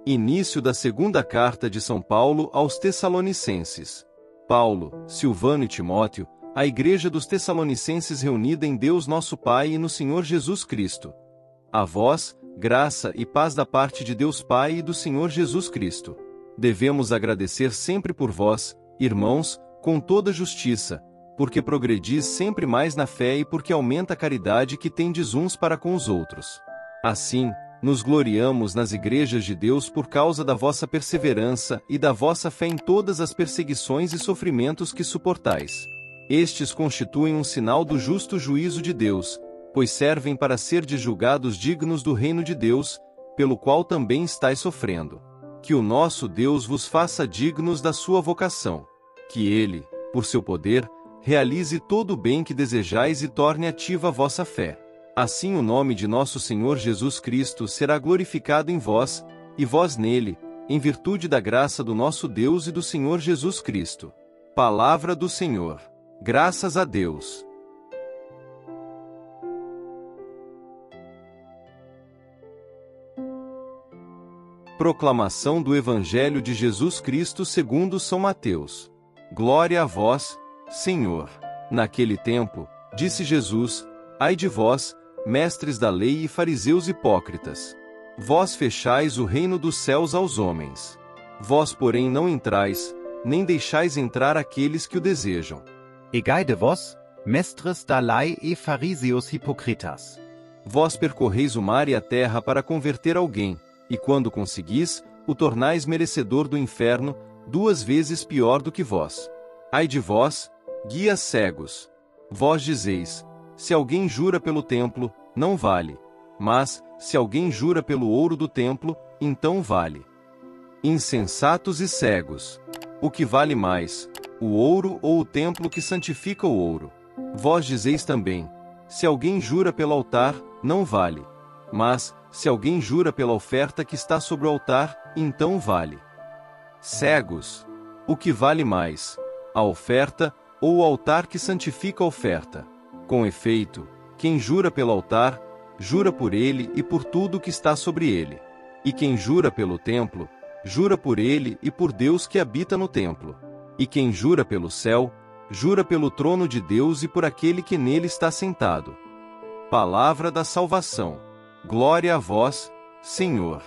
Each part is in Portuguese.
Início da segunda carta de São Paulo aos Tessalonicenses. Paulo, Silvano e Timóteo, a Igreja dos Tessalonicenses reunida em Deus nosso Pai e no Senhor Jesus Cristo. A vós, graça e paz da parte de Deus Pai e do Senhor Jesus Cristo. Devemos agradecer sempre por vós, irmãos, com toda justiça, porque progredis sempre mais na fé e porque aumenta a caridade que tendes uns para com os outros. Assim, nos gloriamos nas igrejas de Deus por causa da vossa perseverança e da vossa fé em todas as perseguições e sofrimentos que suportais. Estes constituem um sinal do justo juízo de Deus, pois servem para serdes julgados dignos do reino de Deus, pelo qual também estáis sofrendo. Que o nosso Deus vos faça dignos da sua vocação. Que Ele, por seu poder, realize todo o bem que desejais e torne ativa a vossa fé. Assim o nome de nosso Senhor Jesus Cristo será glorificado em vós, e vós nele, em virtude da graça do nosso Deus e do Senhor Jesus Cristo. Palavra do Senhor. Graças a Deus. Proclamação do Evangelho de Jesus Cristo segundo São Mateus. Glória a vós, Senhor. Naquele tempo, disse Jesus: Ai de vós, mestres da lei e fariseus hipócritas! Vós fechais o reino dos céus aos homens. Vós, porém, não entrais, nem deixais entrar aqueles que o desejam. Ai de vós, mestres da lei e fariseus hipocritas! Vós percorreis o mar e a terra para converter alguém, e quando conseguis, o tornais merecedor do inferno, 2 vezes pior do que vós. Ai de vós, guias cegos! Vós dizeis: se alguém jura pelo templo, não vale. Mas, se alguém jura pelo ouro do templo, então vale. Insensatos e cegos! O que vale mais, o ouro ou o templo que santifica o ouro? Vós dizeis também: se alguém jura pelo altar, não vale. Mas, se alguém jura pela oferta que está sobre o altar, então vale. Cegos! O que vale mais, a oferta ou o altar que santifica a oferta? Com efeito, quem jura pelo altar, jura por ele e por tudo que está sobre ele. E quem jura pelo templo, jura por ele e por Deus que habita no templo. E quem jura pelo céu, jura pelo trono de Deus e por aquele que nele está sentado. Palavra da salvação. Glória a vós, Senhor.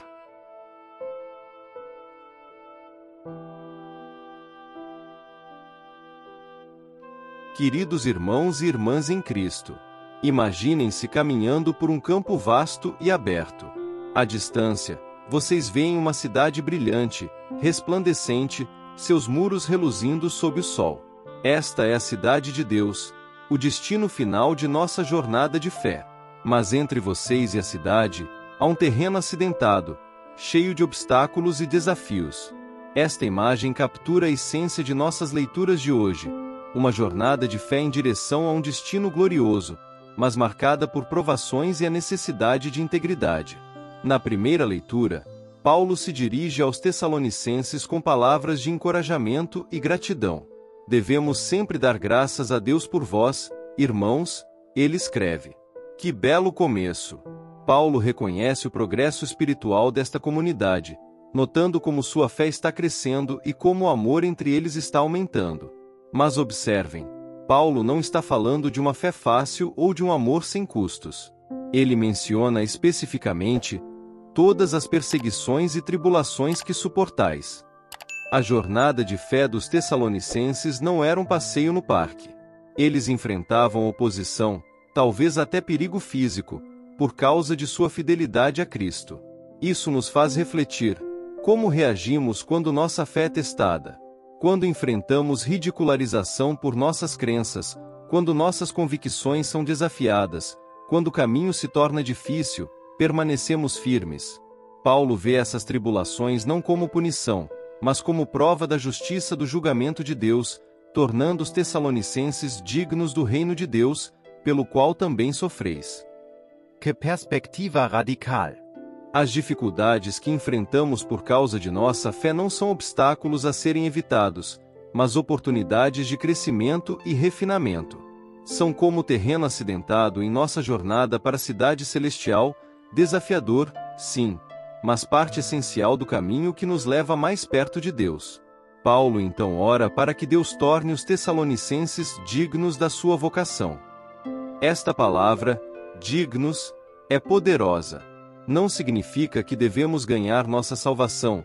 Queridos irmãos e irmãs em Cristo, imaginem-se caminhando por um campo vasto e aberto. À distância, vocês veem uma cidade brilhante, resplandecente, seus muros reluzindo sob o sol. Esta é a cidade de Deus, o destino final de nossa jornada de fé. Mas entre vocês e a cidade, há um terreno acidentado, cheio de obstáculos e desafios. Esta imagem captura a essência de nossas leituras de hoje. Uma jornada de fé em direção a um destino glorioso, mas marcada por provações e a necessidade de integridade. Na primeira leitura, Paulo se dirige aos Tessalonicenses com palavras de encorajamento e gratidão. Devemos sempre dar graças a Deus por vós, irmãos, ele escreve. Que belo começo! Paulo reconhece o progresso espiritual desta comunidade, notando como sua fé está crescendo e como o amor entre eles está aumentando. Mas observem, Paulo não está falando de uma fé fácil ou de um amor sem custos. Ele menciona especificamente todas as perseguições e tribulações que suportais. A jornada de fé dos Tessalonicenses não era um passeio no parque. Eles enfrentavam oposição, talvez até perigo físico, por causa de sua fidelidade a Cristo. Isso nos faz refletir: como reagimos quando nossa fé é testada? Quando enfrentamos ridicularização por nossas crenças, quando nossas convicções são desafiadas, quando o caminho se torna difícil, permanecemos firmes. Paulo vê essas tribulações não como punição, mas como prova da justiça do julgamento de Deus, tornando os Tessalonicenses dignos do reino de Deus, pelo qual também sofreis. Que perspectiva radical! As dificuldades que enfrentamos por causa de nossa fé não são obstáculos a serem evitados, mas oportunidades de crescimento e refinamento. São como o terreno acidentado em nossa jornada para a cidade celestial, desafiador, sim, mas parte essencial do caminho que nos leva mais perto de Deus. Paulo então ora para que Deus torne os tessalonicenses dignos da sua vocação. Esta palavra, dignos, é poderosa. Não significa que devemos ganhar nossa salvação.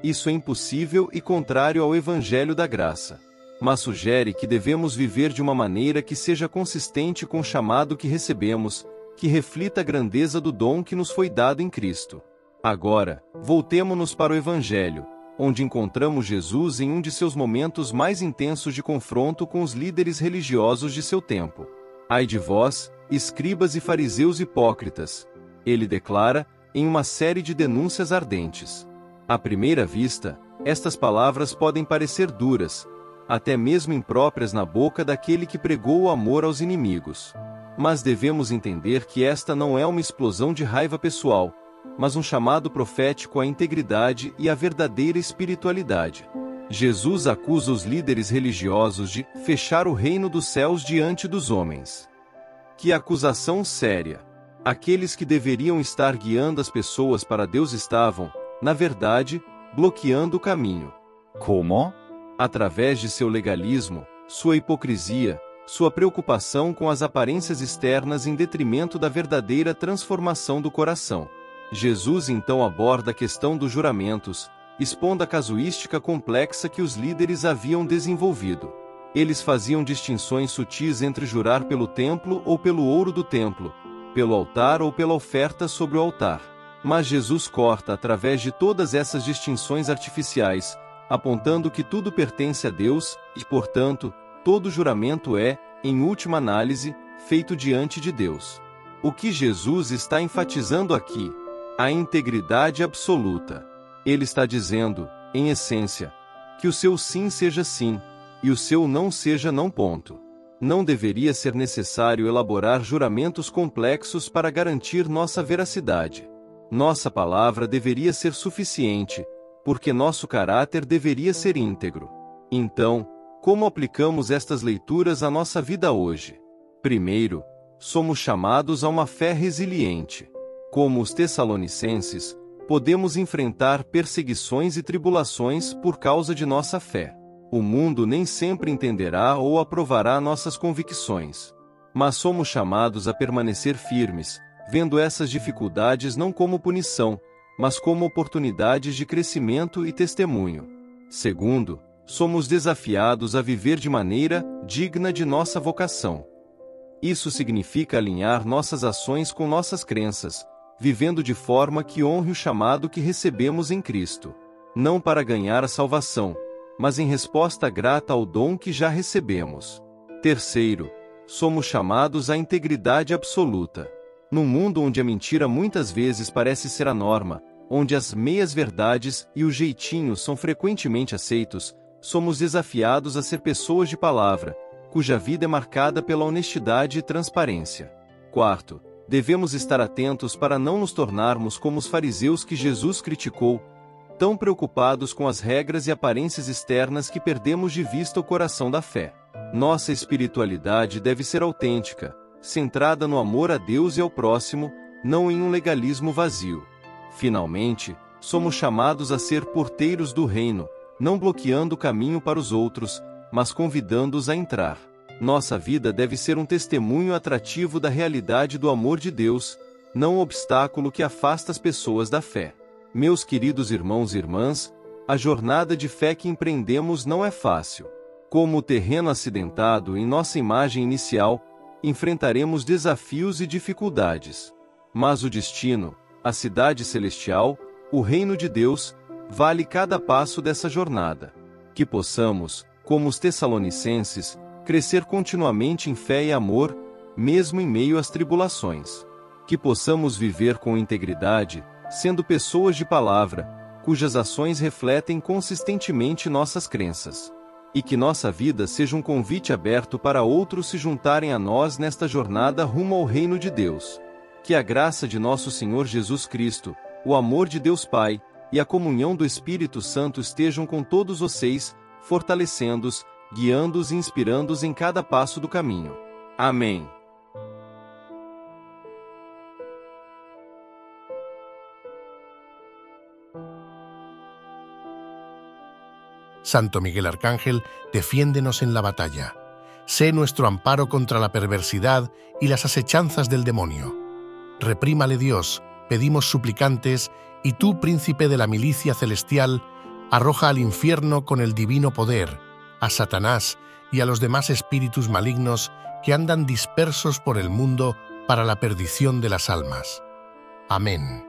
Isso é impossível e contrário ao Evangelho da Graça. Mas sugere que devemos viver de uma maneira que seja consistente com o chamado que recebemos, que reflita a grandeza do dom que nos foi dado em Cristo. Agora, voltemo-nos para o Evangelho, onde encontramos Jesus em um de seus momentos mais intensos de confronto com os líderes religiosos de seu tempo. Ai de vós, escribas e fariseus hipócritas! Ele declara, em uma série de denúncias ardentes. À primeira vista, estas palavras podem parecer duras, até mesmo impróprias na boca daquele que pregou o amor aos inimigos. Mas devemos entender que esta não é uma explosão de raiva pessoal, mas um chamado profético à integridade e à verdadeira espiritualidade. Jesus acusa os líderes religiosos de fechar o reino dos céus diante dos homens. Que acusação séria! Aqueles que deveriam estar guiando as pessoas para Deus estavam, na verdade, bloqueando o caminho. Como? Através de seu legalismo, sua hipocrisia, sua preocupação com as aparências externas em detrimento da verdadeira transformação do coração. Jesus então aborda a questão dos juramentos, expondo a casuística complexa que os líderes haviam desenvolvido. Eles faziam distinções sutis entre jurar pelo templo ou pelo ouro do templo, pelo altar ou pela oferta sobre o altar. Mas Jesus corta através de todas essas distinções artificiais, apontando que tudo pertence a Deus e, portanto, todo juramento é, em última análise, feito diante de Deus. O que Jesus está enfatizando aqui? A integridade absoluta. Ele está dizendo, em essência, que o seu sim seja sim, e o seu não seja não. Ponto. Não deveria ser necessário elaborar juramentos complexos para garantir nossa veracidade. Nossa palavra deveria ser suficiente, porque nosso caráter deveria ser íntegro. Então, como aplicamos estas leituras à nossa vida hoje? Primeiro, somos chamados a uma fé resiliente. Como os tessalonicenses, podemos enfrentar perseguições e tribulações por causa de nossa fé. O mundo nem sempre entenderá ou aprovará nossas convicções. Mas somos chamados a permanecer firmes, vendo essas dificuldades não como punição, mas como oportunidades de crescimento e testemunho. Segundo, somos desafiados a viver de maneira digna de nossa vocação. Isso significa alinhar nossas ações com nossas crenças, vivendo de forma que honre o chamado que recebemos em Cristo. Não para ganhar a salvação, mas em resposta grata ao dom que já recebemos. Terceiro, somos chamados à integridade absoluta. Num mundo onde a mentira muitas vezes parece ser a norma, onde as meias-verdades e o jeitinho são frequentemente aceitos, somos desafiados a ser pessoas de palavra, cuja vida é marcada pela honestidade e transparência. Quarto, devemos estar atentos para não nos tornarmos como os fariseus que Jesus criticou, tão preocupados com as regras e aparências externas que perdemos de vista o coração da fé. Nossa espiritualidade deve ser autêntica, centrada no amor a Deus e ao próximo, não em um legalismo vazio. Finalmente, somos chamados a ser porteiros do reino, não bloqueando o caminho para os outros, mas convidando-os a entrar. Nossa vida deve ser um testemunho atrativo da realidade do amor de Deus, não um obstáculo que afasta as pessoas da fé. Meus queridos irmãos e irmãs, a jornada de fé que empreendemos não é fácil. Como o terreno acidentado em nossa imagem inicial, enfrentaremos desafios e dificuldades. Mas o destino, a cidade celestial, o reino de Deus, vale cada passo dessa jornada. Que possamos, como os tessalonicenses, crescer continuamente em fé e amor, mesmo em meio às tribulações. Que possamos viver com integridade, sendo pessoas de palavra, cujas ações refletem consistentemente nossas crenças. E que nossa vida seja um convite aberto para outros se juntarem a nós nesta jornada rumo ao reino de Deus. Que a graça de nosso Senhor Jesus Cristo, o amor de Deus Pai, e a comunhão do Espírito Santo estejam com todos vocês, fortalecendo-os, guiando-os e inspirando-os em cada passo do caminho. Amém. Santo Miguel Arcángel, defiéndenos en la batalla. Sé nuestro amparo contra la perversidad y las asechanzas del demonio. Reprímale Dios, pedimos suplicantes, y tú, príncipe de la milicia celestial, arroja al infierno con el divino poder a Satanás y a los demás espíritus malignos que andan dispersos por el mundo para la perdición de las almas. Amén.